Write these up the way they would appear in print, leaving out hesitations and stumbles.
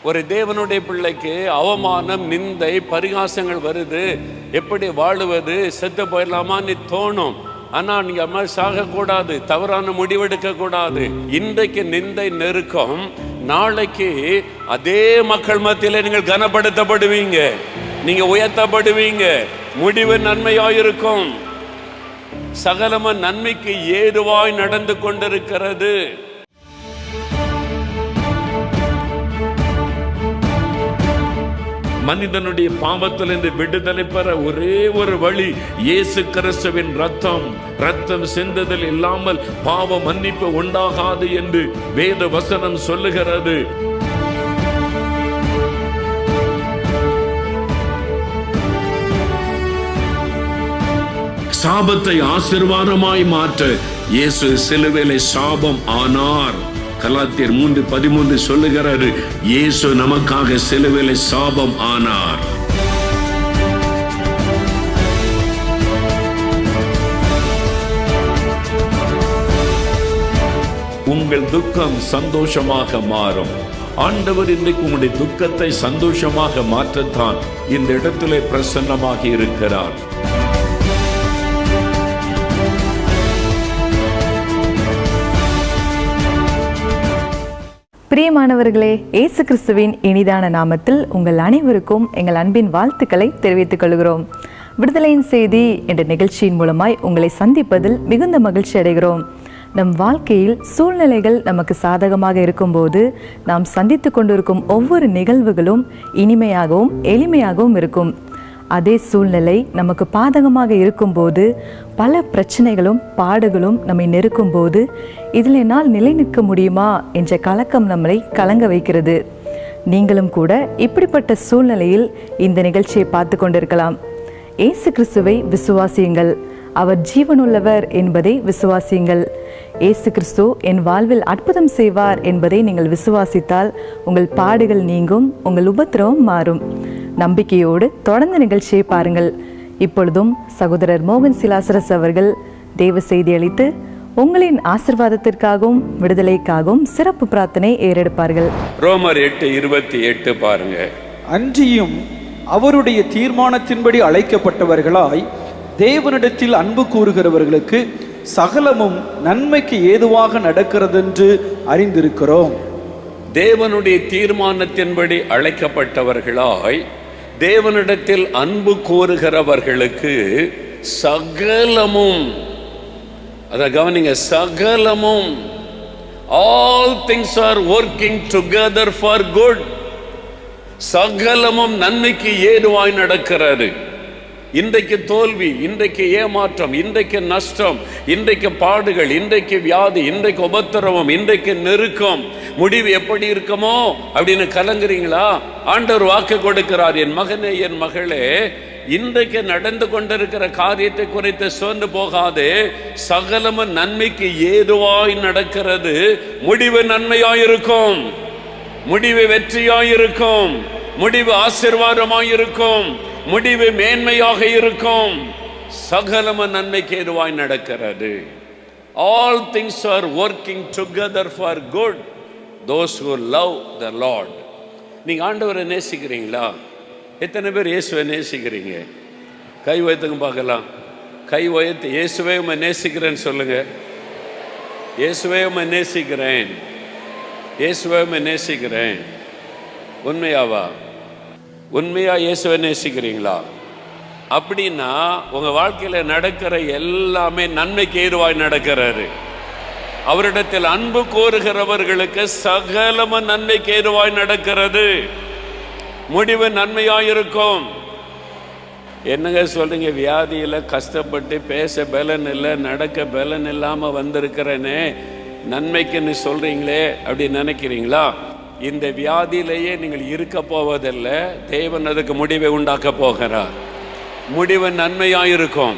ஒரு தேவனுடைய பிள்ளைக்கு அவமானம், நிந்தை, பரிகாசங்கள் வருது, எப்படி வாழுவது, செத்து போயிடலாமான்னு தோணும். ஆனா நீங்க மாதிரி சாகக்கூடாது, தவறான முடிவெடுக்க கூடாது. இன்றைக்கு நிந்தை, நெருக்கம், நாளைக்கு அதே மக்கள் மத்தியில நீங்கள் கனப்படுத்தப்படுவீங்க, நீங்க உயர்த்தப்படுவீங்க. முடிவு நன்மையாயிருக்கும். சகலமும் நன்மைக்கு ஏதுவாய் நடந்து கொண்டிருக்கிறது. மனிதனுடைய பாவத்திலிருந்து விடுதலை பெற ஒரே ஒரு வழி இயேசு கிறிஸ்துவின் ரத்தம் சிந்துதல் இல்லாமல் பாவ மன்னிப்பு உண்டாகாது என்று வேத வசனம் சொல்லுகிறது. சாபத்தை ஆசீர்வாதமாய் மாற்ற இயேசு சிலுவையிலே சாபம் ஆனார். கலாத்தியர் 3:13 சொல்லுகிறாரு, இயேசு நமக்காக சிலுவையிலே சாபம் ஆனார். உங்கள் துக்கம் சந்தோஷமாக மாறும். ஆண்டவர் இன்றைக்கு உங்களுடைய துக்கத்தை சந்தோஷமாக மாற்றத்தான் இந்த இடத்திலே பிரசன்னமாக இருக்கிறார். பிரியமானவர்களே, இயேசு கிறிஸ்துவின் இனிதான நாமத்தில் உங்கள் அனைவருக்கும் எங்கள் அன்பின் வாழ்த்துக்களை தெரிவித்துக் கொள்கிறோம். விடுதலையின் செய்தி என்ற நிகழ்ச்சியின் மூலமாய் உங்களை சந்திப்பதில் மிகுந்த மகிழ்ச்சி அடைகிறோம். நம் வாழ்க்கையில் சூழ்நிலைகள் நமக்கு சாதகமாக இருக்கும்போது நாம் சந்தித்து கொண்டிருக்கும் ஒவ்வொரு நிகழ்வுகளும் இனிமையாகவும் எளிமையாகவும் இருக்கும். அதே சூழ்நிலை நமக்கு பாதகமாக இருக்கும்போது, பல பிரச்சனைகளும் பாடுகளும் நம்மை நெருக்கும் போது, இதில் என்னால் நிலை நிற்க முடியுமா என்ற கலக்கம் நம்மளை கலங்க வைக்கிறது. நீங்களும் கூட இப்படிப்பட்ட சூழ்நிலையில் இந்த நிகழ்ச்சியை பார்த்து கொண்டிருக்கலாம். இயேசு கிறிஸ்துவை விசுவாசியுங்கள், அவர் ஜீவனுள்ளவர் என்பதை விசுவாசியுங்கள். இயேசு கிறிஸ்து என் வாழ்வில் அற்புதம் செய்வார் என்பதை நீங்கள் விசுவாசித்தால் உங்கள் பாடுகள் நீங்கும், உங்கள் உபத்திரவம் மாறும். நம்பிக்கையோடு தொடர்ந்து நிகழ்ச்சியை பாருங்கள். இப்பொழுதும் சகோதரர் மோகன் சிலாசரஸ் அவர்கள் தேவ செய்தி அளித்து உங்களின் ஆசீர்வாதத்திற்காகவும் விடுதலைக்காகவும் சிறப்பு பிரார்த்தனை ஏறெடுப்பார்கள். ரோமர் 8:28 பாருங்க. அன்றியும் அவருடைய தீர்மானத்தின்படி அழைக்கப்பட்டவர்களாய் தேவனிடத்தில் அன்பு கூறுகிறவர்களுக்கு சகலமும் நன்மைக்கு ஏதுவாக நடக்கிறதென்று அறிந்திருக்கிறோம். தேவனுடைய தீர்மானத்தின்படி அழைக்கப்பட்டவர்களாய் தேவனிடத்தில் அன்பு கூறுகிறவர்களுக்கு சகலமும், அதை கவனிங்க, சகலமும், all things are working together for good. சகலமும் நன்மைக்கு ஏதுவாய் நடக்கிறது. இன்றைக்கு தோல்வி, இன்றைக்கு ஏமாற்றம், இன்றைக்கு நஷ்டம், இன்றைக்கு பாடுகள், இன்றைக்கு வியாதி, இன்றைக்கு உபத்திரவம், இன்றைக்கு நெருக்கம், முடிவு எப்படி இருக்குமோ அப்படின்னு கலங்குறீங்களா? ஆண்டவர் வாக்கு கொடுக்கிறார், என் மகனே, என் மகளே, இன்றைக்கு நடந்து கொண்டிருக்கிற காரியத்தை குறித்து சோர்ந்து போகாதே. சகலமும் நன்மைக்கு ஏதுவாய் நடக்கிறது. முடிவு நன்மையாயிருக்கும், முடிவு வெற்றியாயிருக்கும், முடிவு ஆசீர்வாதமாயிருக்கும், முடிவு மேன்மையாக இருக்கும். சகலமும் நன்மைக்கு ஏதுவாய் நடக்கிறது. All things are working together for good those who love the Lord. நீங்க ஆண்டவரை நேசிக்கிறீங்களா? எத்தனை பேர் இயேசுவை நேசிக்கிறீங்க? கை உயர்த்துங்க பார்க்கலாம். கை உயர்த்து இயேசுவே உம்மை நேசிக்கிறேன்னு சொல்லுங்க. இயேசுவே உம்மை நேசிக்கிறேன், இயேசுவே உம்மை நேசிக்கிறேன். உண்மையாவா? உண்மையா இயேசுவை நேசிக்கிறீங்களா? அப்படின்னா உங்க வாழ்க்கையில நடக்கிற எல்லாமே நன்மைக்கு ஏதுவாய் நடக்கிறாரு. அவரிடத்தில் அன்பு கோருகிறவர்களுக்கு சகலமும் நன்மைக்கு ஏதுவாய் நடக்கிறது. முடிவு நன்மையாயிருக்கும். என்னங்க சொல்றீங்க? வியாதியில கஷ்டப்பட்டு பேச பலன் இல்லை, நடக்க பலன் இல்லாம வந்திருக்கிறேனே, நன்மைக்குன்னு சொல்றீங்களே அப்படி நினைக்கிறீங்களா? இந்த வியாதியிலேயே நீங்கள் இருக்க போவதில்லை. தேவன் அதுக்கு முடிவை உண்டாக்க போகிறார். முடிவு நன்மையாயிருக்கும்.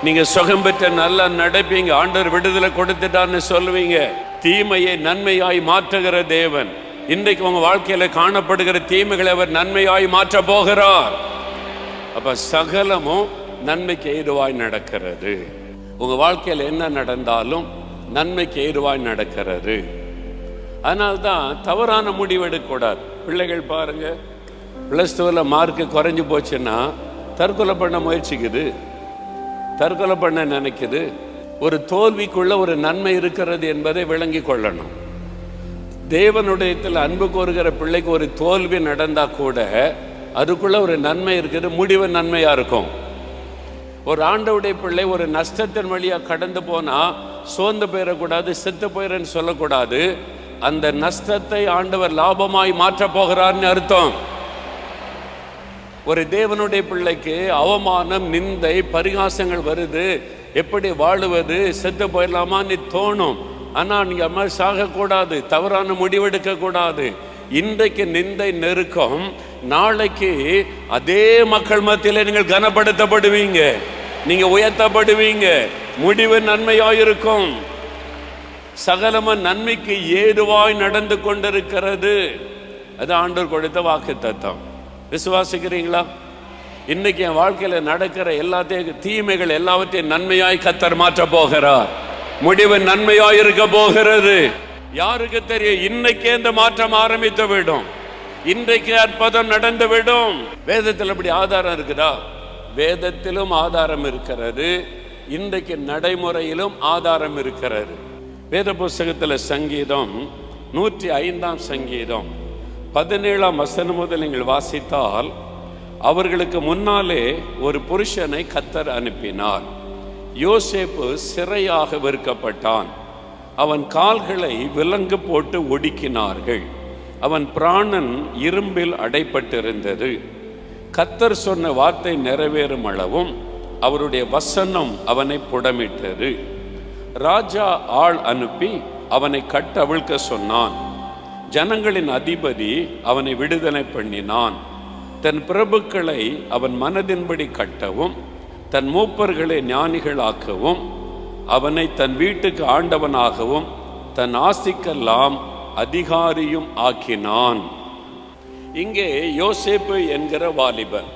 நீங்க சுகம் பெற்ற நல்லா நடப்பீங்க. ஆண்டவர் விடுதலை கொடுத்துட்டான்னு சொல்லுவீங்க. தீமையை நன்மையாய் மாற்றுகிற தேவன். இன்றைக்கு உங்க வாழ்க்கையில காணப்படுகிற தீமைகளை அவர் நன்மையாய் மாற்ற போகிறார். அப்ப சகலமும் நன்மைக்கு ஏதுவாய் நடக்கிறது. உங்க வாழ்க்கையில என்ன நடந்தாலும் நன்மைக்கு ஏதுவாய் நடக்கிறது. அதனால்தான் தவறான முடிவு எடுக்கக்கூடாது. பிள்ளைகள் பாருங்க, +2 மார்க்கு குறைஞ்சி போச்சுன்னா தற்கொலை பண்ண முயற்சிக்குது, தற்கொலை பண்ண நினைக்குது. ஒரு தோல்விக்குள்ள ஒரு நன்மை இருக்கிறது என்பதை விளங்கி கொள்ளணும். தேவனுடையத்தில் அன்பு கோருகிற பிள்ளைக்கு ஒரு தோல்வி நடந்தா கூட அதுக்குள்ள ஒரு நன்மை இருக்குது, முடிவு நன்மையா இருக்கும். ஒரு ஆண்டவருடைய பிள்ளை ஒரு நஷ்டத்தின் வழியா கடந்து போனா சோர்ந்து போயிடக்கூடாது, செத்து போயிடன்னு சொல்லக்கூடாது. அந்த நஷ்டத்தை ஆண்டவர் லாபமாய் மாற்ற போகிறார்னு அர்த்தம். ஒரு தேவனுடைய பிள்ளைக்கு அவமானம், நிந்தை, பரிகாசங்கள் வருது, எப்படி வாழுவது, செத்து போயிடலாமான்னு தோணும். ஆனா நீங்க மாதிரி சாகக்கூடாது, தவறான முடிவெடுக்க கூடாது. இன்றைக்கு நிந்தை நெருக்கம், நாளைக்கு அதே மக்கள் மத்தியில நீங்கள் கனப்படுத்தப்படுவீங்க, நீங்க உயர்த்தப்படுவீங்க, முடிவு நன்மையாயிருக்கும். சகலம நன்மைக்கு ஏதுவாய் நடந்து கொண்டிருக்கிறது. அது ஆண்டவர் கொடுத்த வாக்கு தத்தம். விசுவாசிக்கிறீங்களா? இன்னைக்கு என் வாழ்க்கையில நடக்கிற எல்லாத்தையும், தீமைகள் எல்லாவற்றையும் நன்மையாய் கர்த்தர் மாற்ற போகிறார். முடிவு நன்மையாய் இருக்க போகிறது. யாருக்கு தெரியும்? இன்னைக்கே இந்த மாற்றம் ஆரம்பித்து விடும், இன்றைக்கு அற்புதம் நடந்து விடும். வேதத்தில் அப்படி ஆதாரம் இருக்குதா? வேதத்திலும் ஆதாரம் இருக்கிறது, இன்றைக்கு நடைமுறையிலும் ஆதாரம் இருக்கிறது. வேத புஸ்தகத்தில் சங்கீதம் 105 சங்கீதம் 17 வசனம் முதல் நீங்கள் வாசித்தால், அவர்களுக்கு முன்னாலே ஒரு புருஷனை கர்த்தர் அனுப்பினார். யோசேப்பு சிறையாக விற்கப்பட்டான். அவன் கால்களை விலங்கு போட்டு ஒடுக்கினார்கள். அவன் பிராணன் இரும்பில் அடைப்பட்டிருந்தது. கர்த்தர் சொன்ன வார்த்தை நிறைவேறும் அளவும் அவருடைய வசனம் அவனை புடமிட்டது. ராஜா ஆள் அனுப்பி அவனை கட்டவிழ்க்க சொன்னான். ஜனங்களின் அதிபதி அவனை விடுதலை பண்ணினான். தன் பிரபுக்களை அவன் மனதின்படி கட்டவும், தன் மூப்பர்களை ஞானிகளாக்கவும், அவனை தன் வீட்டுக்கு ஆண்டவனாகவும் தன் ஆஸ்திக்கெல்லாம் அதிகாரியும் ஆக்கினான். இங்கே யோசேப்பு என்கிற வாலிபன்,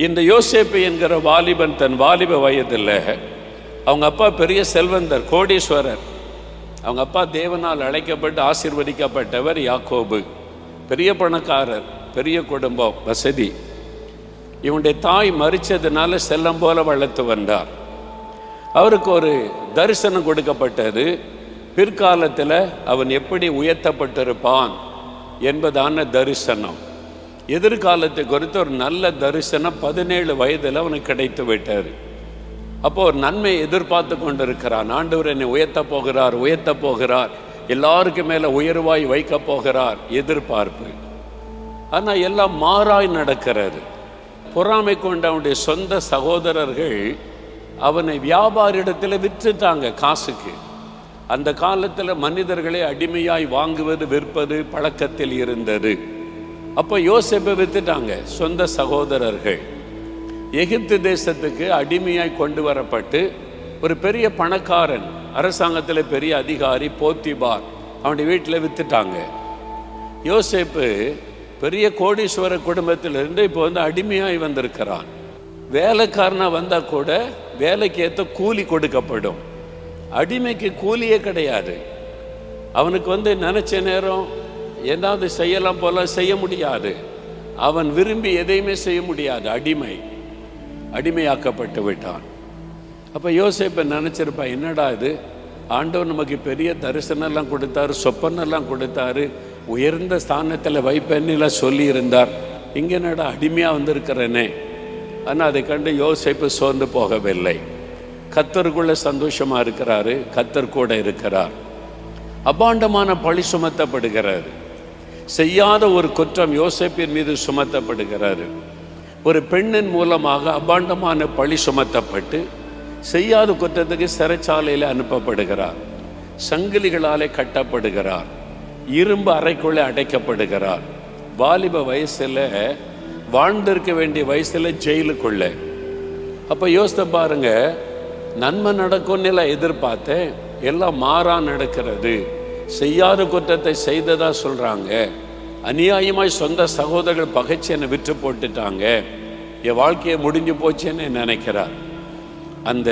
இந்த யோசேப்பு என்கிற வாலிபன் தன் வாலிப வயதில், அவங்க அப்பா பெரிய செல்வந்தர், கோடீஸ்வரர். அவங்க அப்பா தேவனால் அழைக்கப்பட்டு ஆசீர்வதிக்கப்பட்டவர் யாக்கோபு, பெரிய பணக்காரர், பெரிய குடும்பம், வசதி. இவனுடைய தாய் மரிச்சதுனால செல்லம் போல வளர்த்து வந்தார். அவருக்கு ஒரு தரிசனம் கொடுக்கப்பட்டது. பிற்காலத்தில் அவன் எப்படி உயர்த்தப்பட்டிருப்பான் என்பதான தரிசனம், எதிர்காலத்தை குறித்து ஒரு நல்ல தரிசனம் 17 வயதில் அவனுக்கு கிடைத்து விட்டார். அப்போ ஒரு நன்மையை எதிர்பார்த்து கொண்டிருக்கிறான். ஆண்டவர் என்னை உயர்த்த போகிறார், உயர்த்த போகிறார், எல்லாருக்கும் மேலே உயர்வாய் வைக்க போகிறார், எதிர்பார்ப்பு. ஆனால் எல்லாம் மாறாய் நடக்கிறது. பொறாமை கொண்ட அவனுடைய சொந்த சகோதரர்கள் அவனை வியாபாரிடத்தில் விற்றுட்டாங்க காசுக்கு. அந்த காலத்தில் மனிதர்களை அடிமையாய் வாங்குவது, விற்பது பழக்கத்தில் இருந்தது. அப்போ யோசேப்பை வித்துட்டாங்க சொந்த சகோதரர்கள். எகிப்து தேசத்துக்கு அடிமையாய் கொண்டு வரப்பட்டு ஒரு பெரிய பணக்காரன், அரசாங்கத்தில் பெரிய அதிகாரி போத்திபார், அவனுடைய வீட்டில் வித்துட்டாங்க. யோசேப்பு பெரிய கோடீஸ்வர குடும்பத்திலிருந்து இப்போ அடிமையாய் வந்திருக்கிறான். வேலைக்காரனாக வந்தால் கூட வேலைக்கு ஏற்ற கூலி கொடுக்கப்படும். அடிமைக்கு கூலியே கிடையாது. அவனுக்கு நினைச்ச நேரம் ஏதாவது செய்யலாம் போல செய்ய முடியாது. அவன் விரும்பி எதையுமே செய்ய முடியாது. அடிமையாக்கப்பட்டு விட்டான். அப்போ யோசேப்பை நினச்சிருப்பா, என்னடா இது, ஆண்டவர் நமக்கு பெரிய தரிசனம்லாம் கொடுத்தாரு, சொப்பனெல்லாம் கொடுத்தாரு, உயர்ந்த ஸ்தானத்தில் வைப்பெல்லாம் சொல்லி இருந்தார், இங்கே என்னடா அடிமையாக வந்திருக்கிறேனே. ஆனால் அதை கண்டு யோசேப்பு சோர்ந்து போகவில்லை. கர்த்தருக்குள்ள சந்தோஷமா இருக்கிறாரு, கர்த்தர் கூட இருக்கிறார். அபாண்டமான பழி சுமத்தப்படுகிறாரு. செய்யாத ஒரு குற்றம் யோசேப்பின் மீது சுமத்தப்படுகிறாரு. ஒரு பெண்ணின் மூலமாக அபாண்டமான பழி சுமத்தப்பட்டு செய்யாத குற்றத்துக்கு சிறைச்சாலையில் அனுப்பப்படுகிறார். சங்கிலிகளாலே கட்டப்படுகிறார். இரும்பு அறைக்குள்ளே அடைக்கப்படுகிறார். வாலிப வயசுல, வாழ்ந்திருக்க வேண்டிய வயசுல ஜெயிலுக்குள்ள. அப்போ யோசித்து பாருங்க, நன்மை நடக்கும்னு எல்லாம் எதிர்பார்த்தேன், எல்லாம் மாறா நடக்கிறது. செய்யாத குற்றத்தை செய்ததா சொல்றாங்க. அநியாயமாய் சொந்த சகோதரர்கள் பகைச்சு என்னை விற்று போட்டுட்டாங்க, என் வாழ்க்கையை முடிஞ்சு போச்சுன்னு நினைக்கிறார். அந்த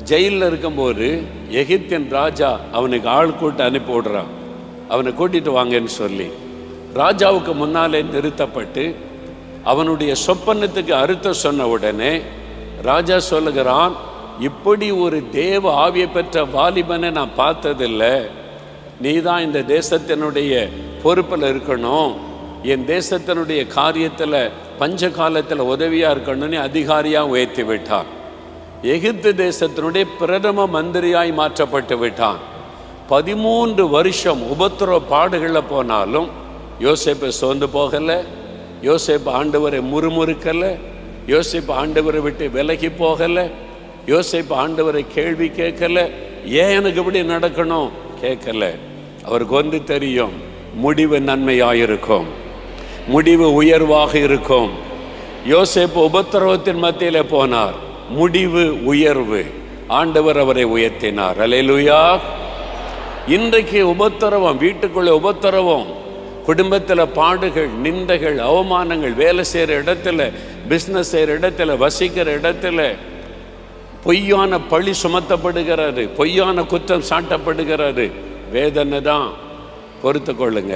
ஜெயிலில் இருக்கும்போது எகிப்தின் ராஜா அவனுக்கு ஆள் கூட்டு அனுப்பி விடுறான், அவனை கூட்டிட்டு வாங்கன்னு சொல்லி. ராஜாவுக்கு முன்னாலே நிறுத்தப்பட்டு அவனுடைய சொப்பனத்துக்கு அர்த்தம் சொன்ன உடனே ராஜா சொல்லுகிறான், இப்படி ஒரு தேவ ஆவியை பெற்ற வாலிபனை நான் பார்த்ததில்லை. நீ தான் இந்த தேசத்தினுடைய பொறுப்பில் இருக்கணும், என் தேசத்தினுடைய காரியத்தில் பஞ்ச காலத்தில் உதவியாக இருக்கணும்னு அதிகாரியாக உயர்த்தி விட்டான். எகிப்து தேசத்தினுடைய பிரதம மந்திரியாய் மாற்றப்பட்டு விட்டான். 13 வருஷம் உபத்திரவ பாடுகளில் போனாலும் யோசேப்பு சோர்ந்து போகலை. யோசேப்பு ஆண்டவரை முறுமுறுக்கலை. யோசேப்பு ஆண்டவரை விட்டு விலகி போகலை. யோசேப்பு ஆண்டவரை கேள்வி கேட்கல. ஏன் எனக்கு இப்படி நடக்கணும் கேட்கல. அவருக்கு வந்து தெரியும், முடிவு நன்மையாயிருக்கும், முடிவு உயர்வாக இருக்கும். யோசேப்பு உபத்திரவத்தின் மத்தியிலே போனார், முடிவு உயர்வு. ஆண்டவர் அவரை உயர்த்தினார். அல்லேலூயா. இன்றைக்கு உபத்திரவம், வீட்டுக்குள்ளே உபத்திரவம், குடும்பத்தில் பாடுகள், நிந்தைகள், அவமானங்கள், வேலை செய்கிற இடத்துல, பிஸ்னஸ் செய்கிற இடத்துல, வசிக்கிற இடத்துல பொய்யான பழி சுமத்தப்படுகிறது, பொய்யான குற்றம் சாட்டப்படுகிறது. வேதனை தான். பொறுத்து கொள்ளுங்க,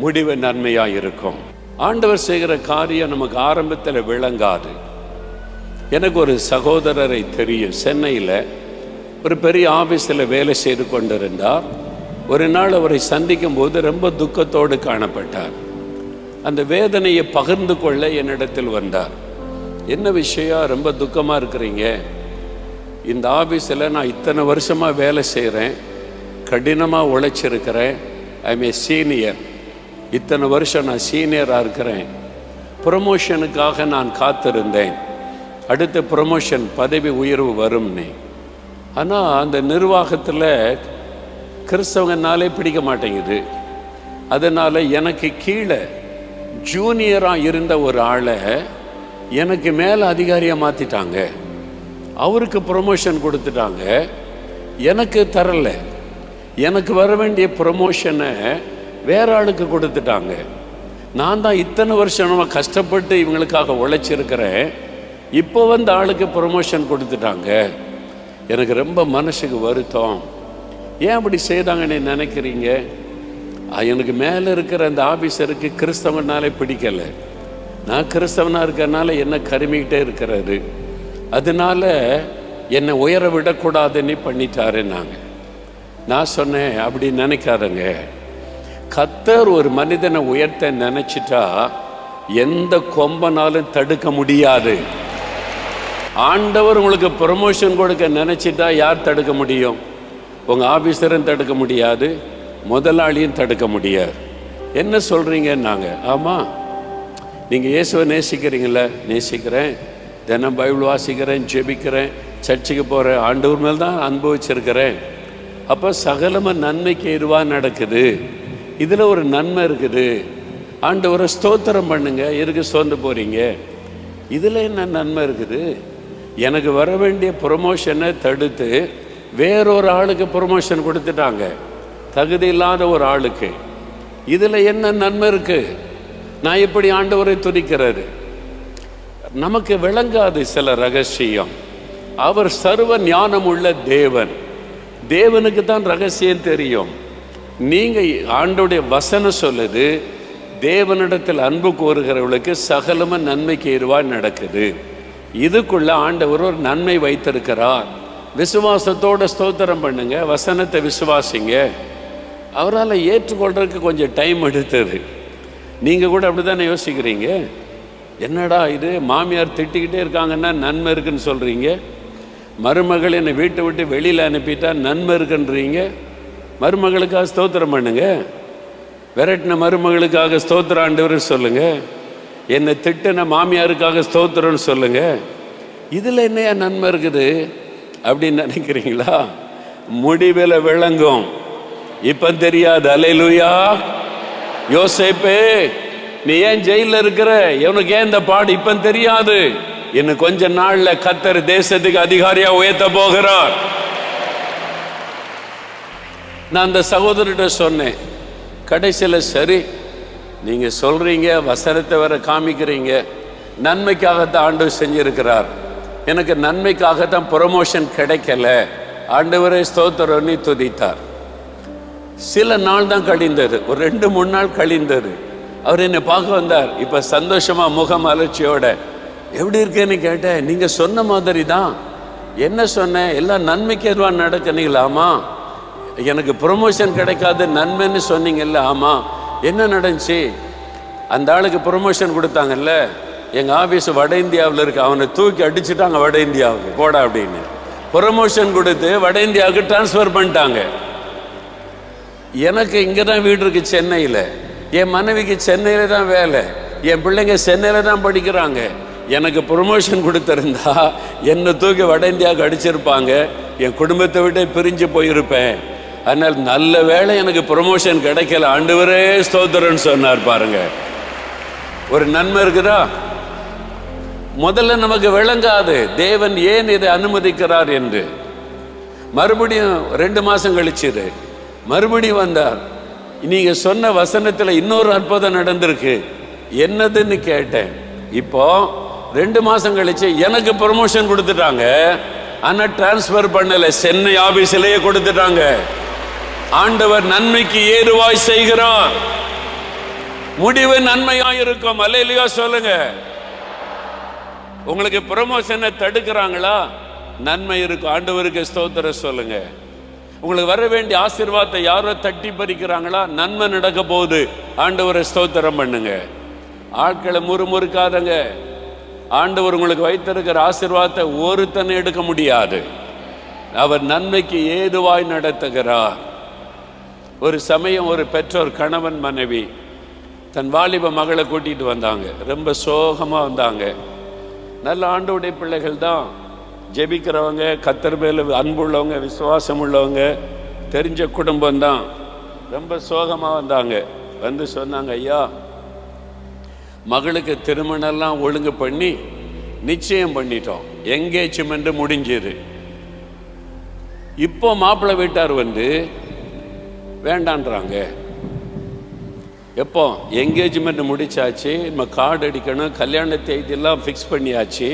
முடிவு நன்மையாக இருக்கும். ஆண்டவர் செய்கிற காரியம் நமக்கு ஆரம்பத்தில் விளங்காது. எனக்கு ஒரு சகோதரரை தெரியும், சென்னையில் ஒரு பெரிய ஆஃபீஸில் வேலை செய்து கொண்டிருந்தார். ஒரு நாள் அவரை சந்திக்கும் போது ரொம்ப துக்கத்தோடு காணப்பட்டார். அந்த வேதனையை பகிர்ந்து கொள்ள என்னிடத்தில் வந்தார். என்ன விஷயம், ரொம்ப துக்கமாக இருக்கிறீங்க? இந்த ஆஃபீஸில் நான் இத்தனை வருஷமாக வேலை செய்கிறேன், கடினமாக உழைச்சிருக்கிறேன், ஐ எம் சீனியர், இத்தனை வருஷம் நான் சீனியராக இருக்கிறேன். ப்ரொமோஷனுக்காக நான் காத்திருந்தேன், அடுத்த ப்ரொமோஷன் பதவி உயர்வு வரும்னு. ஆனால் அந்த நிர்வாகத்தில் கிறிஸ்தவங்கனாலே பிடிக்க மாட்டேங்குது. அதனால் எனக்கு கீழே ஜூனியராக இருந்த ஒரு ஆளை எனக்கு மேலே அதிகாரியாக மாற்றிட்டாங்க. அவருக்கு ப்ரொமோஷன் கொடுத்துட்டாங்க, எனக்கு தரல. எனக்கு வர வேண்டிய ப்ரொமோஷனை வேற ஆளுக்கு கொடுத்துட்டாங்க. நான் தான் இத்தனை வருஷமாக கஷ்டப்பட்டு இவங்களுக்காக உழைச்சிருக்கிறேன், இப்போ வந்து ஆளுக்கு ப்ரொமோஷன் கொடுத்துட்டாங்க. எனக்கு ரொம்ப மனசுக்கு வருத்தம். ஏன் அப்படி செய்தாங்கன்னு நினைக்கிறீங்க? எனக்கு மேலே இருக்கிற அந்த ஆஃபீஸருக்கு கிறிஸ்தவனாலே பிடிக்கலை. நான் கிறிஸ்தவனாக இருக்கிறனால என்ன கருமிக்கிட்டே இருக்கிறாரு, அதனால என்னை உயர விடக்கூடாதுன்னு பண்ணிட்டாரு. நான் சொன்னேன், அப்படி நினைக்காதங்க. கர்த்தர் ஒரு மனிதனை உயர்த்த நினைச்சிட்டா எந்த கொம்பனாலும் தடுக்க முடியாது. ஆண்டவர் உங்களுக்கு ப்ரொமோஷன் கொடுக்க நினைச்சிட்டா யார் தடுக்க முடியும்? உங்கள் ஆஃபீஸரும் தடுக்க முடியாது, முதலாளியும் தடுக்க முடியாது. என்ன சொல்கிறீங்கன்னாங்க. ஆமாம், நீங்கள் இயேசுவை நேசிக்கிறீங்கள? நேசிக்கிறேன், தினம் பைபிள் வாசிக்கிறேன், ஜெபிக்கிறேன், சர்ச்சுக்கு போகிறேன், ஆண்டவர் மேல் தான் அனுபவிச்சிருக்கிறேன். அப்போ சகலமாக நன்மைக்கு எதுவாக நடக்குது, இதில் ஒரு நன்மை இருக்குது. ஆண்டவரை ஸ்தோத்திரம் பண்ணுங்க, எதுக்கு சோர்ந்து போகிறீங்க? இதில் என்ன நன்மை இருக்குது? எனக்கு வர வேண்டிய ப்ரொமோஷனை தடுத்து வேறொரு ஆளுக்கு ப்ரொமோஷன் கொடுத்துட்டாங்க, தகுதி இல்லாத ஒரு ஆளுக்கு. இதில் என்ன நன்மை இருக்குது? நான் எப்படி ஆண்டவரை துதிக்கிறது? நமக்கு விளங்காது சில ரகசியம். அவர் சர்வ ஞானம் உள்ள தேவன், தேவனுக்கு தான் ரகசியம் தெரியும். நீங்கள் ஆண்டோடைய வசனம் சொல்லுது, தேவனிடத்தில் அன்பு கோருகிறவர்களுக்கு சகலமும் நன்மைக்கு ஏதுவாக நடக்குது. இதுக்குள்ள ஆண்டவர் ஒரு நன்மை வைத்திருக்கிறார். விசுவாசத்தோட ஸ்தோத்திரம் பண்ணுங்க, வசனத்தை விசுவாசிங்க. அவரால் ஏற்றுக்கொள்றதுக்கு கொஞ்சம் டைம் எடுத்தது. நீங்கள் கூட அப்படி தானே யோசிக்கிறீங்க. என்னடா இது, மாமியார் திட்டிக்கிட்டே இருக்காங்கன்னா நன்மை இருக்குன்னு சொல்கிறீங்க, மருமகள் என்னை வீட்டை விட்டு வெளியில் அனுப்பிட்டா நன்மை இருக்குன்றீங்க. மருமகளுக்காக ஸ்தோத்திரம் பண்ணுங்க, விரட்டின மருமகளுக்காக ஸ்தோத்திர ஆண்டவர் சொல்லுங்க, என்னை திட்டின மாமியாருக்காக ஸ்தோத்திரம்னு சொல்லுங்க. இதில் என்னையா நன்மை இருக்குது அப்படின்னு நினைக்கிறீங்களா? முடிவில் விளங்கும், இப்போ தெரியாது. அல்லேலூயா. யோசேப்பே, நீ ஏன் ஜெயிலில் இருக்கிற? உனக்கு ஏன் இந்த பாடு? இப்போ தெரியாது. இன்னும் கொஞ்ச நாள்ல கர்த்தர் தேசத்துக்கு அதிகாரியா உயர்த்த போகிறார். நான் அந்த சகோதரர்கிட்ட சொன்னேன், கடைசியில் சரி நீங்க சொல்றீங்க, வசனத்தை வர காமிக்கிறீங்க, நன்மைக்காகத்தான் ஆண்டவர் செஞ்சிருக்கிறார், எனக்கு நன்மைக்காகத்தான் ப்ரொமோஷன் கிடைக்கல, ஆண்டவரே ஸ்தோத்திரம்னு துதித்தார். சில நாள் தான் கழிந்தது, ஒரு 2-3 நாள் கழிந்தது. அவர் என்னை பார்க்க வந்தார். இப்போ சந்தோஷமா முகம் அலர்ச்சியோட, எப்படி இருக்கேன்னு கேட்டேன். நீங்கள் சொன்ன மாதிரி தான். என்ன சொன்னேன்? எல்லாம் நன்மைக்கு எதுவாக நடக்கணுங்களாமா, எனக்கு ப்ரொமோஷன் கிடைக்காது நன்மைன்னு சொன்னீங்கல்ல. ஆமாம். என்ன நடந்துச்சு? அந்த ஆளுக்கு ப்ரொமோஷன் கொடுத்தாங்கல்ல, எங்கள் ஆஃபீஸ் வட இந்தியாவில் இருக்கு, அவனை தூக்கி அடிச்சுட்டாங்க வட இந்தியாவுக்கு போடா அப்படின்னு. ப்ரொமோஷன் கொடுத்து வட இந்தியாவுக்கு டிரான்ஸ்ஃபர் பண்ணிட்டாங்க. எனக்கு இங்கே தான் வீடு இருக்குது சென்னையில், என் மனைவிக்கு சென்னையில் தான் வேலை, என் பிள்ளைங்க சென்னையில் தான் படிக்கிறாங்க. எனக்கு ப்ரொமோஷன் கொடுத்துருந்தா என்னை தூக்கி வட இந்தியாவுக்கு அடிச்சிருப்பாங்க, என் குடும்பத்தை விட்டு பிரிஞ்சு போயிருப்பேன். அதனால் நல்ல வேளை எனக்கு ப்ரொமோஷன் கிடைக்கல, ஆண்டவரே ஸ்தோத்திரன்னு சொன்னார். பாருங்க, ஒரு நன்மை இருக்குதா? முதல்ல நமக்கு விளங்காது தேவன் ஏன் இதை அனுமதிக்கிறார் என்று. மறுபடியும் 2 மாசம் கழிச்சுது, மறுபடியும் வந்தார். நீங்க சொன்ன வசனத்தில் இன்னொரு அற்புதம் நடந்திருக்கு, என்னதுன்னு கேட்டேன். இப்போ 2 மாசம் கழிச்சு எனக்கு ப்ரொமோஷன் கொடுத்துட்டாங்க, ஆனா டிரான்ஸ்பர் பண்ணல, சென்னை ஆபீஸ்லயே கொடுத்துட்டாங்க. ஆண்டவர் நன்மைக்கு ஏதுவாய் செய்கிறார், முடிவு நன்மையாயிருக்கும். அல்லேலூயா சொல்லுங்க. உங்களுக்கு ப்ரொமோஷனை தடுக்கிறாங்களா? நன்மை இருக்கும். ஆண்டவருக்கு ஸ்தோத்திரம் சொல்லுங்க. உங்களுக்கு வர வேண்டிய ஆசீர்வாதத்தை யாரோ தட்டி பறிக்கிறாங்களா? நன்மை நடக்க போகுது, ஆண்டவரை ஸ்தோத்திரம் பண்ணுங்க. ஆட்களை முறுமுறுக்காதங்க. ஆண்டவர் உங்களுக்கு வைத்திருக்கிற ஆசீர்வாதத்தை ஒருத்தனை எடுக்க முடியாது. அவர் நன்மைக்கு ஏதுவாய் நடத்துகிறார். ஒரு சமயம் ஒரு பெற்றோர், கணவன் மனைவி, தன் வாலிப மகளை கூட்டிட்டு வந்தாங்க. ரொம்ப சோகமா வந்தாங்க. நல்ல ஆண்டவருடைய பிள்ளைகள் தான், ஜெபிக்கிறவங்க, கர்த்தர் மேல அன்புள்ளவங்க, விசுவாசம் உள்ளவங்க, தெரிஞ்ச குடும்பம் தான். ரொம்ப சோகமா வந்தாங்க. வந்து சொன்னாங்க, ஐயா, மகளுக்கு திருமணம்லாம் ஒழுங்கு பண்ணி நிச்சயம் பண்ணிட்டோம், எங்கேஜ்மெண்ட் முடிஞ்சது. இப்போ மாப்பிள்ளை வீட்டார் வந்து வேண்டான்றாங்க. எப்போ என்கேஜ்மெண்ட் முடிச்சாச்சு, நம்ம கார்டு அடிக்கணும், கல்யாண தேதியெல்லாம் ஃபிக்ஸ் பண்ணியாச்சு,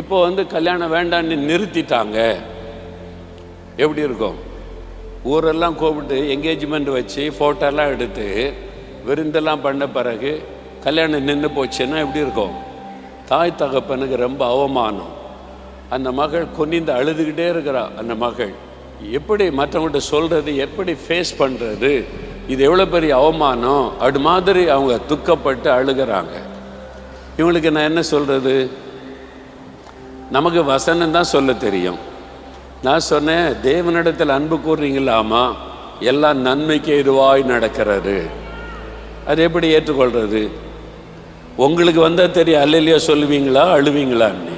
இப்போ வந்து கல்யாணம் வேண்டான்னு நிறுத்திட்டாங்க. எப்படி இருக்கும்? ஊரெல்லாம் கூப்பிட்டு என்கேஜ்மெண்ட் வச்சு ஃபோட்டோலாம் எடுத்து விருந்தெல்லாம் பண்ண பிறகு கல்யாணம் நின்று போச்சுன்னா எப்படி இருக்கும்? தாய் தகப்பனுக்கு ரொம்ப அவமானம். அந்த மகள் கொன்னிந்து அழுதுகிட்டே இருக்கிறா. அந்த மகள் எப்படி மற்றவங்கள்ட்ட சொல்கிறது, எப்படி ஃபேஸ் பண்ணுறது, இது எவ்வளோ பெரிய அவமானம், அது மாதிரி அவங்க துக்கப்பட்டு அழுகிறாங்க. இவங்களுக்கு நான் என்ன சொல்கிறது? நமக்கு வசனம் தான் சொல்ல தெரியும். நான் சொன்னேன், தேவனிடத்தில் அன்பு கூறுறீங்களாமா, எல்லாம் நன்மைக்கு எதுவாய் நடக்கிறது. அது எப்படி ஏற்றுக்கொள்கிறது? உங்களுக்கு வந்தால் தெரியும், அல்லையா சொல்லுவீங்களா அழுவீங்களான்னு.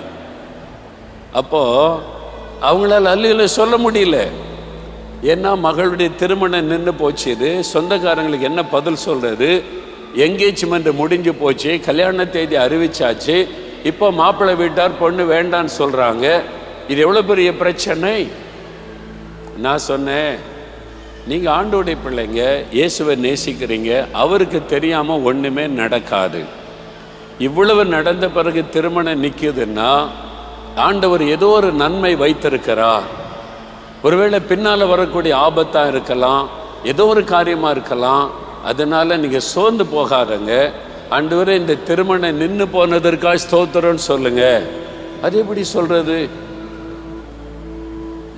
அப்போது அவங்களால அல்லையில சொல்ல முடியல. ஏன்னா மகளுடைய திருமணம் நின்று போச்சு. இது சொந்தக்காரங்களுக்கு என்ன பதில் சொல்கிறது? என்கேஜ்மெண்ட் முடிஞ்சு போச்சு, கல்யாண தேதி அறிவிச்சாச்சு, இப்போ மாப்பிள்ளை வீட்டார் பொண்ணு வேண்டான்னு சொல்கிறாங்க. இது எவ்வளோ பெரிய பிரச்சனை. நான் சொன்னேன், நீங்கள் ஆண்டவருடைய பிள்ளைங்க, இயேசுவை நேசிக்கிறீங்க, அவருக்கு தெரியாமல் ஒன்றுமே நடக்காது. இவ்வளவு நடந்த பிறகு திருமணம் நிற்குதுன்னா ஆண்டவர் ஏதோ ஒரு நன்மை வைத்திருக்கிறார். ஒருவேளை பின்னால் வரக்கூடிய ஆபத்தாக இருக்கலாம், ஏதோ ஒரு காரியமாக இருக்கலாம். அதனால் நீங்கள் சோர்ந்து போகாதங்க. ஆண்டவரே, இந்த திருமணம் நின்று போனதற்காக ஸ்தோத்திரம்னு சொல்லுங்க. அது எப்படி சொல்கிறது?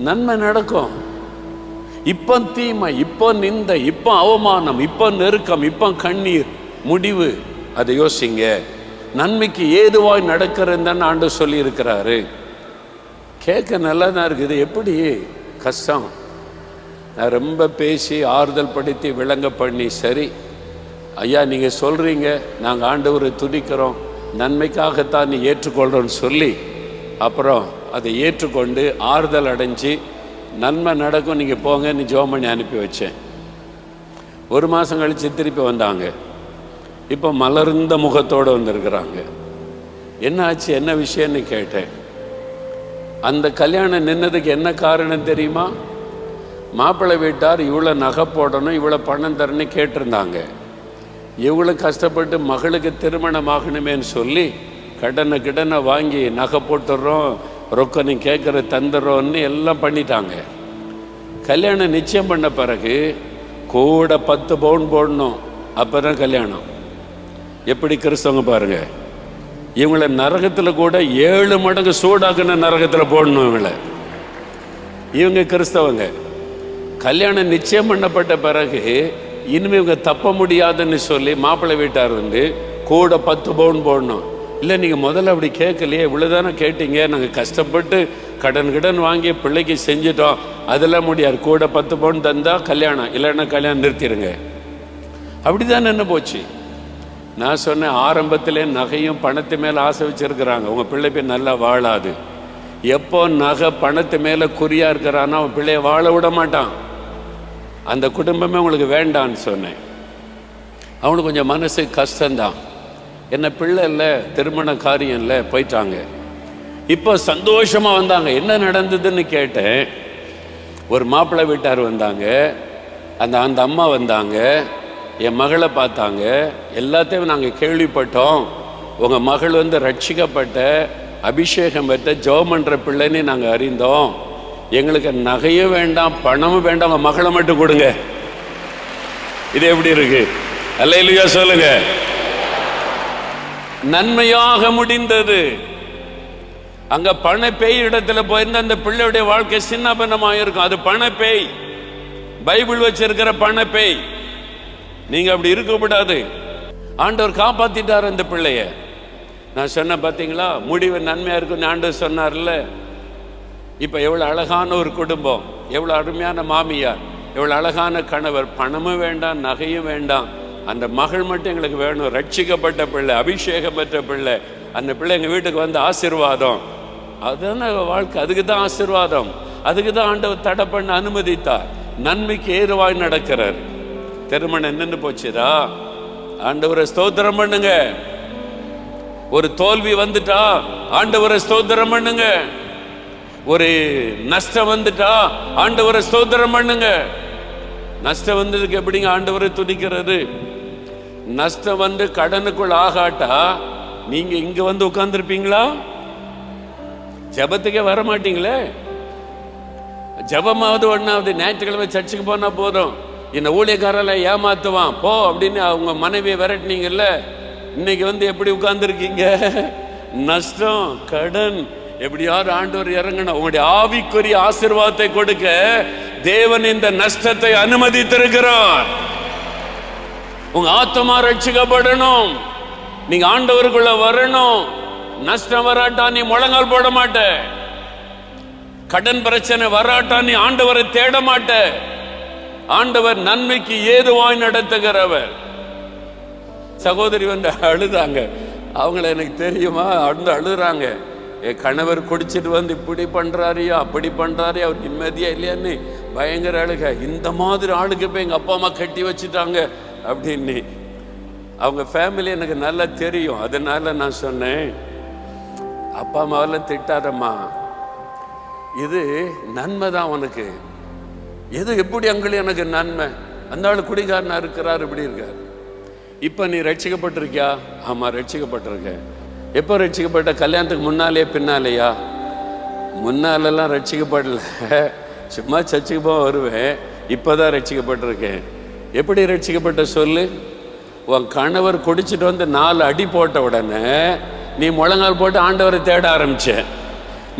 நன்மை நடக்கும். இப்போ தீமை, இப்போ நிந்தை, இப்போ அவமானம், இப்போ நெருக்கம், இப்போ கண்ணீர், முடிவு அதை யோசிங்க. நன்மைக்கு ஏதுவாய் நடக்கிறதுன்னு ஆண்டவர் சொல்லி இருக்கிறாரு. கேட்க நல்லா தான் இருக்குது. எப்படி கஷ்டம். நான் ரொம்ப பேசி ஆறுதல் படுத்தி விளங்க பண்ணி, சரி ஐயா நீங்கள் சொல்கிறீங்க, நாங்கள் ஆண்டவரை துதிக்கிறோம், நன்மைக்காகத்தான் நீ ஏற்றுக்கொள்கிறோன்னு சொல்லி அப்புறம் அதை ஏற்றுக்கொண்டு ஆறுதல் அடைஞ்சு நன்மை நடக்கும், நீங்கள் போங்க நீ ஜெபம் பண்ணி அனுப்பி வச்சேன். 1 மாதம் கழித்து திருப்பி வந்தாங்க. இப்போ மலர்ந்த முகத்தோடு வந்திருக்கிறாங்க. என்ன ஆச்சு, என்ன விஷயம்னு கேட்டேன். அந்த கல்யாணம் நின்னதுக்கு என்ன காரணம் தெரியுமா? மாப்பிள்ளை வீட்டார் இவ்வளோ நகை போடணும், இவ்வளோ பணம் தரணும்னு கேட்டிருந்தாங்க. இவ்வளோ கஷ்டப்பட்டு மகளுக்கு திருமணம் ஆகணுமேன்னு சொல்லி கடனை வாங்கி நகை போட்டுடுறோம், ரொக்க நீ கேட்குற தந்துடுறோன்னு எல்லாம் பண்ணிட்டாங்க. கல்யாணம் நிச்சயம் பண்ண பிறகு கூட 10 பவுன் போடணும், அப்போ தான் கல்யாணம். எப்படி கிறிஸ்தவங்க பாருங்க, இவங்களை நரகத்தில் கூட 7 மடங்கு சூடாக்குன நரகத்தில் போடணும் இவங்களை. இவங்க கிறிஸ்தவங்க. கல்யாணம் நிச்சயம் பண்ணப்பட்ட பிறகு இனிமேல் இவங்க தப்ப முடியாதுன்னு சொல்லி மாப்பிள்ளை வீட்டார் வந்து கூட 10 பவுன் போடணும். இல்லை, நீங்கள் முதல்ல அப்படி கேட்கலையே, இவ்வளோதானே கேட்டீங்க, நாங்கள் கஷ்டப்பட்டு கடன் வாங்கி பிள்ளைக்கு செஞ்சிட்டோம், அதெல்லாம் முடியாது, கூட 10 பவுன் தந்தால் கல்யாணம், இல்லைன்னா கல்யாணம் நிறுத்திடுங்க. அப்படி தான் நின்று போச்சு. நான் சொன்னேன், ஆரம்பத்திலே நகையும் பணத்து மேலே ஆசை வச்சுருக்கிறாங்க, உங்கள் பிள்ளை போய் நல்லா வாழாது. எப்போ நகை பணத்து மேலே குறியாக இருக்கிறான்னா அவன் பிள்ளைய வாழ விட மாட்டான். அந்த குடும்பமே உங்களுக்கு வேண்டான்னு சொன்னேன். அவனுக்கு கொஞ்சம் மனசு கஷ்டம்தான். என்ன பிள்ளை இல்லை, திருமண காரியம் இல்லை, போயிட்டாங்க. இப்போ சந்தோஷமாக வந்தாங்க. என்ன நடந்ததுன்னு கேட்டேன். ஒரு மாப்பிள்ளை வீட்டார் வந்தாங்க, அந்த அம்மா வந்தாங்க, என் மகளை பார்த்தாங்க. எல்லாத்தையும் நாங்கள் கேள்விப்பட்டோம், உங்கள் மகள் வந்து ரட்சிக்கப்பட்ட அபிஷேகம் பெற்ற ஜெபம் பண்ணுற பிள்ளைன்னு நாங்கள் அறிந்தோம். எங்களுக்கு நகையும் வேண்டாம், பணமும் வேண்டாம், உங்கள் மகளை மட்டும் கொடுங்க. இது எப்படி இருக்கு? அல்லேலூயா சொல்லுங்க. நன்மையாக முடிந்தது. அங்க பண பேய் இடத்துல போயிருந்த அந்த பிள்ளையுடைய வாழ்க்கை சின்ன பின்னமாக இருக்கும். அது பண பேய், பைபிள் வச்சிருக்கிற பண பேய். நீங்க அப்படி இருக்கக்கூடாது. ஆண்டவர் காப்பாத்திட்டார் அந்த பிள்ளைய. நான் சொன்ன பார்த்தீங்களா, முடிவு நன்மையா இருக்குன்னு ஆண்டவர் சொன்னார்ல. இப்ப எவ்வளவு அழகான ஒரு குடும்பம், எவ்வளவு அருமையான மாமியார், எவ்வளவு அழகான கணவர். பணமும் வேண்டாம், நகையும் வேண்டாம், அந்த மகள் மட்டும் எங்களுக்கு வேணும். ரட்சிக்கப்பட்ட பிள்ளை, அபிஷேகம் பெற்ற பிள்ளை. அந்த பிள்ளை எங்கள் வீட்டுக்கு வந்து ஆசீர்வாதம். அதுதானே வாழ்க்கை. அதுக்கு தான் ஆசீர்வாதம். அதுக்கு தான் ஆண்டவர் தடை பண்ண அனுமதித்தார். நன்மைக்கு ஏதுவாய் நடக்கிறார். திருமணம் நின்று போச்சுதா, ஆண்டவரை ஸ்தோத்திரம் பண்ணுங்க. ஒரு தோல்வி வந்துட்டா ஆண்டவரை ஸ்தோத்திரம் பண்ணுங்க. ஒரு நஷ்டம் வந்துட்டா ஆண்டவரை ஸ்தோத்திரம் பண்ணுங்க. நஷ்டம் வந்ததுக்கு எப்படிங்க ஆண்டவரை துதிக்கிறது? நஷ்டம் வந்து கடனுக்குள் ஆகாட்டா நீங்க இங்க வந்து உட்கார்ந்துருப்பீங்களா? ஜபத்துக்கே வர மாட்டீங்களே. ஜபமாவது ஒன்னாவது ஞாயிற்றுக்கிழமை சர்ச்சுக்கு போனா போதும். இந்த ஊழியக்காரல ஏமாத்துவான் போ அப்படின்னு அவங்க மனைவியை விரட்டினீங்கல்ல, இன்னைக்கு வந்து எப்படி உட்கார்ந்துருக்கீங்க? நஷ்டம், கடன், எப்படியாவது ஆண்டவர் இறங்கணும். உங்களுடைய ஆவிக்குரிய ஆசீர்வாதத்தை கொடுக்க தேவன் இந்த நஷ்டத்தை அனுமதித்திருக்கிறார். உங்க ஆத்மா ரட்சிக்கப்படணும், நீங்க ஆண்டவருக்குள்ள வரணும். நஷ்டம் வராட்டா நீ முழங்கால் போட மாட்ட. கடன் பிரச்சனை வராட்டா நீ ஆண்டவரை தேட மாட்ட. ஆண்டவர் நன்மைக்கு ஏதுவாய் நடத்துகிறவர். சகோதரி வந்து அழுதாங்க. அவங்கள எனக்கு தெரியுமா, அழுறாங்க. என் கணவர் குடிச்சிட்டு வந்து இப்படி பண்றாரியா அப்படி பண்றாரு, அவர் நிம்மதியா இல்லையான்னு பயங்கர அழுக. இந்த மாதிரி ஆளுக்கு போய் எங்க அப்பா அம்மா கட்டி வச்சுட்டாங்க அப்படின்னு. அவங்க ஃபேமிலி எனக்கு நல்லா தெரியும். அதனால நான் சொன்னேன், அப்பா அம்மாவெல்லாம் திட்டாதம்மா, இது நன்மை தான் உனக்கு. எது எப்படி அங்கே எனக்கு நன்மை? அந்த ஆள் குடிகாரனா இருக்கிறார், இப்படி இருக்கார். இப்போ நீ ரட்சிக்கப்பட்டிருக்கியா? ஆமாம் ரட்சிக்கப்பட்டிருக்கேன். எப்போ ரட்சிக்கப்பட்ட? கல்யாணத்துக்கு முன்னாலேயே பின்னாலேயா? முன்னாலெல்லாம் ரட்சிக்கப்படல, சும்மா சர்ச்சுக்கு போக வருவேன். இப்போ தான் ரட்சிக்கப்பட்டிருக்கேன். எப்படி ரட்சிக்கப்பட்ட சொல்லு? உன் கணவர் குடிச்சிட்டு வந்து 4 அடி போட்ட உடனே நீ முழங்கால் போட்டு ஆண்டவரை தேட ஆரம்பிச்ச.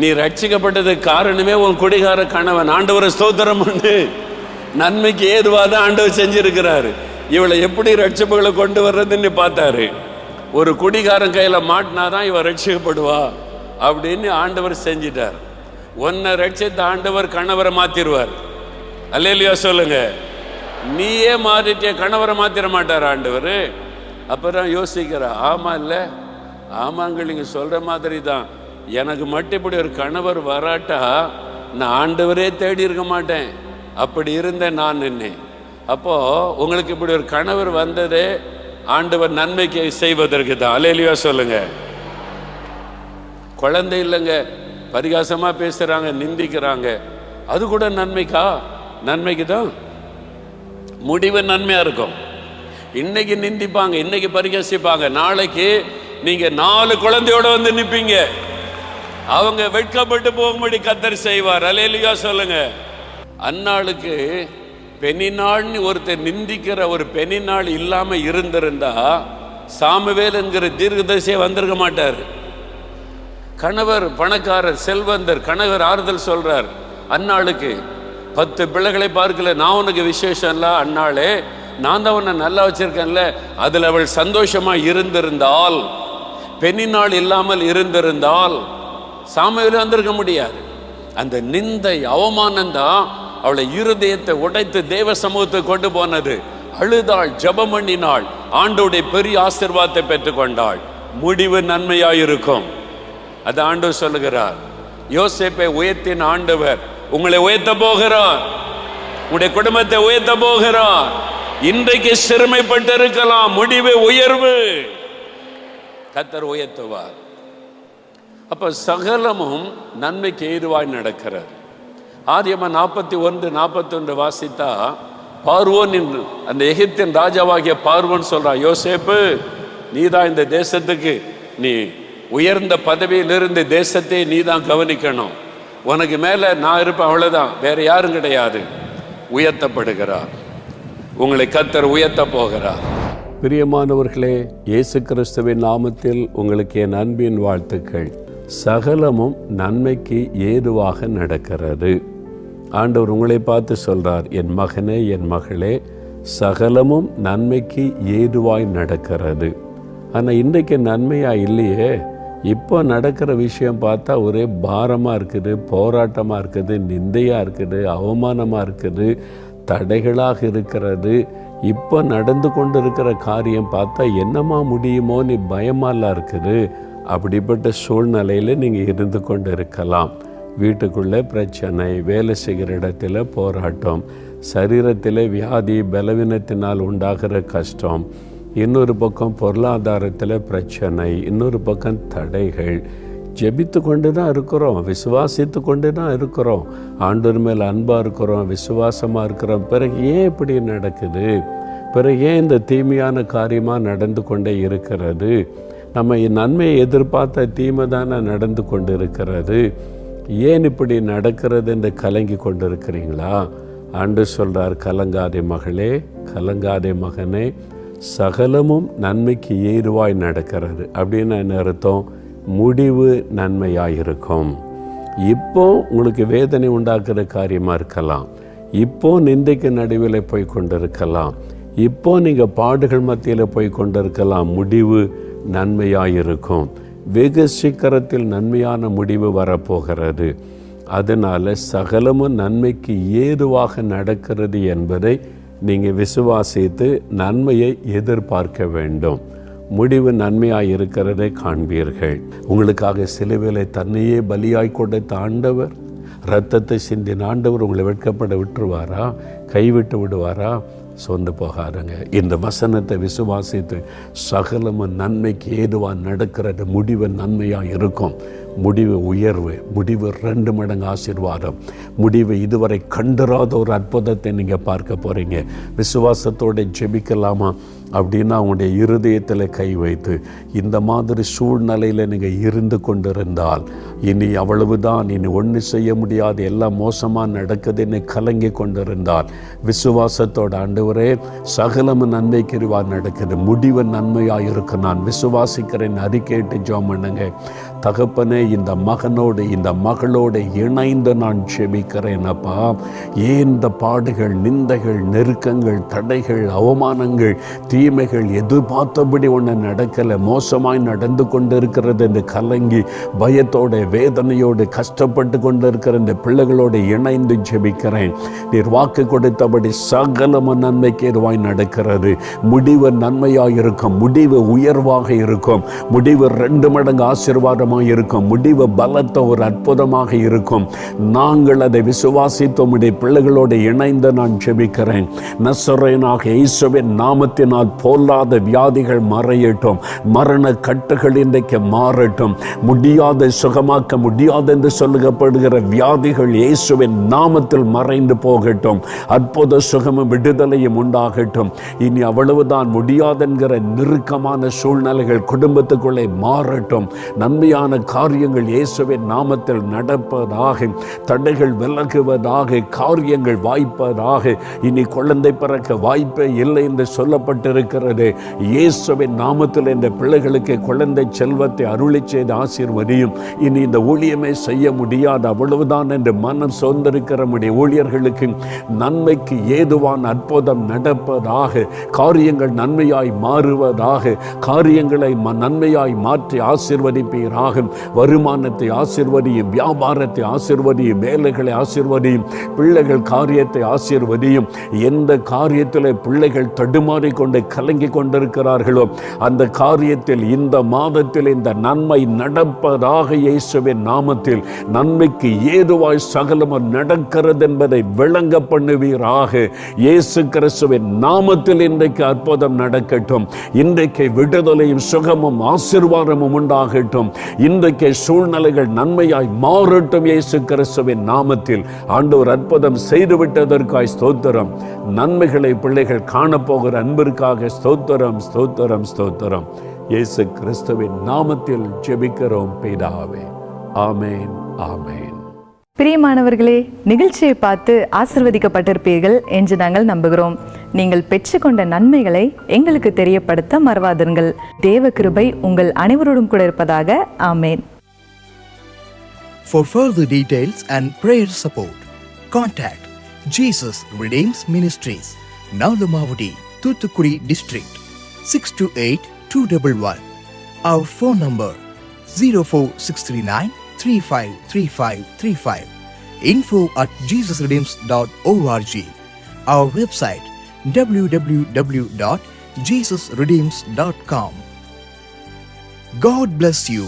நீ ரட்சிக்கப்பட்டதுக்கு காரணமே உன் குடிகார கணவன். ஆண்டவரை ஸ்தோத்திரம் பண்ணு. நன்மைக்கு ஏதுவாக ஆண்டவர் செஞ்சிருக்கிறாரு. இவளை எப்படி ரட்சிப்புகளை கொண்டு வர்றதுன்னு பார்த்தாரு. ஒரு குடிகாரன் கையில மாட்டினாதான் இவ ரட்சிக்கப்படுவா அப்படின்னு ஆண்டவர் செஞ்சிட்டார். உன்னை ரட்சித்த ஆண்டவர் கணவரை மாத்திருவார். அல்லேலூயா சொல்லுங்க. நீயே மாறிட்டிய, கணவரை மாத்திர மாட்டார் ஆண்டவர். அப்பதான் யோசிக்கிற, ஆமா இல்ல, ஆமாங்க, நீங்க சொல்ற மாதிரி தான். எனக்கு மட்டும் இப்படி ஒரு கணவர் வராட்டா நான் ஆண்டவரே தேடி இருக்க மாட்டேன். அப்படி இருந்தேன் நான் நின்னேன். அப்போ உங்களுக்கு இப்படி ஒரு கணவர் வந்ததே ஆண்டவர் நன்மைக்கு செய்வதற்கு தான். அல்லேலூயா சொல்லுங்க. குழந்தை இல்லைங்க, பரிகாசமா பேசுறாங்க, நிந்திக்கிறாங்க, அது கூட நன்மைக்கா? நன்மைக்கு தான். முடிவு நன்மையா இருக்கும். இன்னைக்கு நிந்திப்பாங்க, இன்னைக்கு பரிகாசிப்பாங்க, நாளைக்கு நீங்க 4 குழந்தையோட வந்து நிப்பீங்க. அவங்க வெட்கப்பட்டு போகும்படி கர்த்தர் செய்வார். அல்லேலூயா சொல்லுங்க. அந்நாளுக்கு பெண்ணினாள்னு ஒருத்தர் நிந்திக்கிற ஒரு பெண்ணினாள் இல்லாம இருந்திருந்தா சாமுவேல் என்கிற தீர்க்கதரிசியே வந்திருக்க மாட்டார். கணவர் பணக்காரர் செல்வந்தர், கணவர் ஆறுதல் சொல்றார் அன்னாளுக்கு, 10 பிள்ளைகளை பார்க்கல, நான் உனக்கு விசேஷம் இல்லை அன்னாளே, நான் தான் உன்னை நல்லா வச்சிருக்கேன்ல. அதில் அவள் சந்தோஷமா இருந்திருந்தால், பெண்ணினாள் இல்லாமல் இருந்திருந்தால் சாமுவேல் வந்திருக்க முடியாது. அந்த நிந்தை அவமானம்தான் அவளை இருதயத்தை உடைத்து தேவ சமூகத்தை கொண்டு போனது. அழுதாள், ஜெபம் பண்ணினாள், ஆண்டோடைய பெரிய ஆசீர்வாதத்தை பெற்றுக்கொண்டாள். முடிவு நன்மையாயிருக்கும். அது ஆண்டவர் சொல்லுகிறார். யோசேப்பை உயர்த்தின ஆண்டவர் உங்களை உயர்த்த போகிறார், உங்களுடைய குடும்பத்தை உயர்த்த போகிறார். இன்றைக்கு சிறுமைப்பட்டு இருக்கலாம், முடிவு உயர்வு, கர்த்தர் உயர்த்துவார். அப்ப சகலமும் நன்மைக்கு ஏதுவாய் நடக்கிறது. ஆதியாகமம் 41:41 வாசித்தா, பார்வோனின் அந்த எகிப்தின் ராஜாவாகிய பார்வோன் சொல்றான், யோசேப்பு நீதான் இந்த தேசத்துக்கு, நீ உயர்ந்த பதவியிலிருந்து தேசத்தை நீ தான் கவனிக்கணும், உனக்கு மேல நான் இருப்பேன், அவ்வளவுதான், வேற யாரும் கிடையாது. உயர்த்தப்படுகிறார், உங்களை கர்த்தர் உயர்த்த போகிறார். பிரியமானவர்களே, இயேசு கிறிஸ்துவின் நாமத்தில் உங்களுக்கு என் அன்பின் வாழ்த்துக்கள். சகலமும் நன்மைக்கு ஏதுவாக நடக்கிறது. ஆண்டவர் உங்களை பார்த்து சொல்றார், என் மகனே, என் மகளே, சகலமும் நன்மைக்கு ஏதுவாய் நடக்கிறது. ஆனால் இன்றைக்கு நன்மையா இல்லையே. இப்போ நடக்கிற விஷயம் பார்த்தா ஒரே பாரமாக இருக்குது, போராட்டமாக இருக்குது, நிந்தையாக இருக்குது, அவமானமாக இருக்குது, தடைகளாக இருக்கிறது. இப்போ நடந்து கொண்டு இருக்கிற காரியம் பார்த்தா என்னமா முடியுமோன்னு பயமாலாம் இருக்குது. அப்படிப்பட்ட சூழ்நிலையில் நீங்கள் இருந்து கொண்டு இருக்கலாம். வீட்டுக்குள்ளே பிரச்சனை, வேலை செய்கிற இடத்துல போராட்டம், சரீரத்தில் வியாதி பலவீனத்தினால் உண்டாகிற கஷ்டம், இன்னொரு பக்கம் பொருளாதாரத்தில் பிரச்சனை, இன்னொரு பக்கம் தடைகள். ஜெபித்து கொண்டு தான் இருக்கிறோம், விசுவாசித்து கொண்டு தான் இருக்கிறோம், ஆண்டவர் மேல் அன்பாக இருக்கிறோம், விசுவாசமாக இருக்கிறோம். பிறகு ஏன் இப்படி நடக்குது? பிறகு ஏன் இந்த தீமையான காரியமாக நடந்து கொண்டே இருக்கிறது? நம்ம நன்மையை எதிர்பார்த்த தீமை தானே நடந்து கொண்டு இருக்கிறது. ஏன் இப்படி நடக்கிறது என்று கலங்கி கொண்டு இருக்கிறீங்களா? ஆண்டவர் சொல்கிறார், கலங்காதே மகளே, கலங்காதே மகனே, சகலமும் நன்மைக்கு ஏதுவாய் நடக்கிறது. அப்படின்னு என்ன அர்த்தம்? முடிவு நன்மையாயிருக்கும். இப்போ உங்களுக்கு வேதனை உண்டாக்குற காரியமாக இருக்கலாம், இப்போ நிந்தைக்கு நடுவில் போய் கொண்டிருக்கலாம், இப்போ நீங்கள் பாடுகள் மத்தியில் போய் கொண்டிருக்கலாம். முடிவு நன்மையாயிருக்கும். வெகு சீக்கிரத்தில் நன்மையான முடிவு வரப்போகிறது. அதனால் சகலமும் நன்மைக்கு ஏதுவாக நடக்கிறது என்பதை நீங்கள் விசுவாசித்து நன்மையை எதிர்பார்க்க வேண்டும். முடிவு நன்மையாக இருக்கிறதை காண்பீர்கள். உங்களுக்காக சிலுவையிலே தன்னையே பலியாய் கொடுத்த ஆண்டவர், இரத்தத்தை சிந்தின ஆண்டவர் உங்களை வெட்கப்பட விட்டுருவாரா? கைவிட்டு விடுவாரா? சொந்து போகாதுங்க. இந்த வசனத்தை விசுவாசித்து சகலமும் நன்மைக்கு ஏதுவாக நடக்கிறது. முடிவு நன்மையாக இருக்கும். முடிவு உயர்வு, முடிவு 2 மடங்கு ஆசீர்வாதம், முடிவு இதுவரை கண்டிராத ஒரு அற்புதத்தை நீங்கள் பார்க்க போகிறீங்க. விசுவாசத்தோடு ஜெபிக்கலாமா? அப்படின்னா உங்களுடைய இருதயத்தில் கை வைத்து இந்த மாதிரி சூழ்நிலையில் நீங்கள் இருந்து கொண்டிருந்தால், இனி அவ்வளவுதான், இனி ஒன்று செய்ய முடியாது, எல்லாம் மோசமாக நடக்குதுன்னு கலங்கி கொண்டிருந்தால், விசுவாசத்தோட ஆண்டவரே சகலமும் நன்மைக்குரிவா நடக்குது, முடிவு நன்மையாக இருக்கு, நான் விசுவாசிக்கிறேன் அறிக்கையிட்டு ஜெபம் பண்ணுங்க. தகப்பனே, இந்த மகனோடு இந்த மகளோடு இணைந்து நான் ஜெபிக்கிறேன் அப்பா. ஏன் இந்த பாடுகள், நிந்தைகள், நெருக்கங்கள், தடைகள், அவமானங்கள், தீமைகள் எதிர்பார்த்தபடி ஒன்று நடக்கலை, மோசமாய் நடந்து கொண்டு இருக்கிறது என்று கலங்கி பயத்தோடு வேதனையோடு கஷ்டப்பட்டு கொண்டு இருக்கிற இந்த பிள்ளைகளோடு இணைந்து ஜெபிக்கிறேன். நீர் வாக்கு கொடுத்தபடி சகலமும் நன்மைக்கு ஏதுவாய் நடக்கிறது. முடிவு நன்மையாக இருக்கும், முடிவு உயர்வாக இருக்கும், முடிவு 2 மடங்கு ஆசீர்வாதமாக இருக்கும், முடிவு பலத்த ஒரு அற்புதமாக இருக்கும். நாங்கள் அதை விசுவாசித்து உம்முடைய பிள்ளைகளோடு இணைந்து நான் ஜெபிக்கிறேன். நசரேயனாக இயேசுவின் நாமத்தினால் பொல்லாத வியாதிகள் மறையட்டும், மரண கட்டுகள் இன்றைக்கு மாறட்டும், முடியாத சுகமாக்க முடியாது என்று சொல்லப்படுகிற வியாதிகள் இயேசுவின் நாமத்தில் மறைந்து போகட்டும், அற்புத சுகமும் விடுதலையும் உண்டாகட்டும். இனி அவ்வளவுதான், முடியாதென்கிற நெருக்கமான சூழ்நிலைகள் குடும்பத்துக்குள்ளே மாறட்டும், நன்மையான காரியங்கள் இயேசுவின் நாமத்தில் நடப்பதாக, தடைகள் விலகுவதாக, காரியங்கள் வாய்ப்பதாக. இனி குழந்தை பிறக்க வாய்ப்பே இல்லை என்று சொல்லப்பட்டிருக்க இருக்கிறது. இயேசுவின் நாமத்தில் இந்த பிள்ளைகளுக்கு குழந்தை செல்வத்தை அருளி செய்து ஆசீர்வதியும். இனி இந்த ஊழியமே செய்ய முடியாது, அவ்வளவுதான் என்று மனம் சோர்ந்திருக்கிற நம்முடைய ஊழியர்களுக்கு நன்மைக்கு ஏதுவான அற்புதம் நடப்பதாக, காரியங்கள் நன்மையாய் மாறுவதாக, காரியங்களை நன்மையாய் மாற்றி ஆசீர்வதிப்பீராக. வருமானத்தை ஆசீர்வதியும், வியாபாரத்தை ஆசீர்வதியும், வேலைகளை ஆசீர்வதியும், பிள்ளைகள் காரியத்தை ஆசீர்வதியும். எந்த காரியத்தில் பிள்ளைகள் தடுமாறிக்கொண்டு கலங்கி கொண்டிருக்கிறார்களோ அந்த காரியத்தில் இந்த மாதத்தில் இந்த நன்மை நடப்பதாக இயேசுவின் நாமத்தில். நன்மைக்கு ஏதுவாய் சகலமும் நடக்கிறது என்பதை விளங்க பண்ணுவீராக. இயேசு கிறிஸ்துவின் நாமத்தில் இன்றைக்கு அற்புதம் நடக்கட்டும். இன்றைக்கு விடுதலையும் சுகமும் ஆசீர்வாதமும் உண்டாகட்டும். இன்றைக்கு சூழ்நிலைகள் நன்மையாய் மாறட்டும். இயேசு கிறிஸ்துவின் நாமத்தில் ஆண்டவர் அற்புதம் செய்துவிட்டதற்காய் ஸ்தோத்திரம். நன்மைகளை பிள்ளைகள் காணப்போகிற அன்பிற்காக ஸ்தோத்திரம், ஸ்தோத்திரம், ஸ்தோத்திரம். இயேசு கிறிஸ்துவின் நாமத்தில் ஜெபிக்கிறோம் பிதாவே. ஆமேன், ஆமேன். பிரியமானவர்களே, நிகழ்ச்சியை பார்த்து ஆசீர்வதிக்கப்பட்டிருப்பீர்கள் என்று நாங்கள் நம்புகிறோம். நீங்கள் பெற்றுக்கொண்ட நன்மைகளை எங்களுக்கு தெரியப்படுத்த மறவாதிருங்கள். தேவ கிருபை உங்கள் அனைவரோடும் கூட இருப்பதாக. ஆமேன். For further details and prayer support, contact Jesus Redeems Ministries, Nalumavudi, Thoothukudi District, 628-211. Our phone number 04639 353535. info@jesusredeems.org. Our website www.jesusredeems.com. God bless you.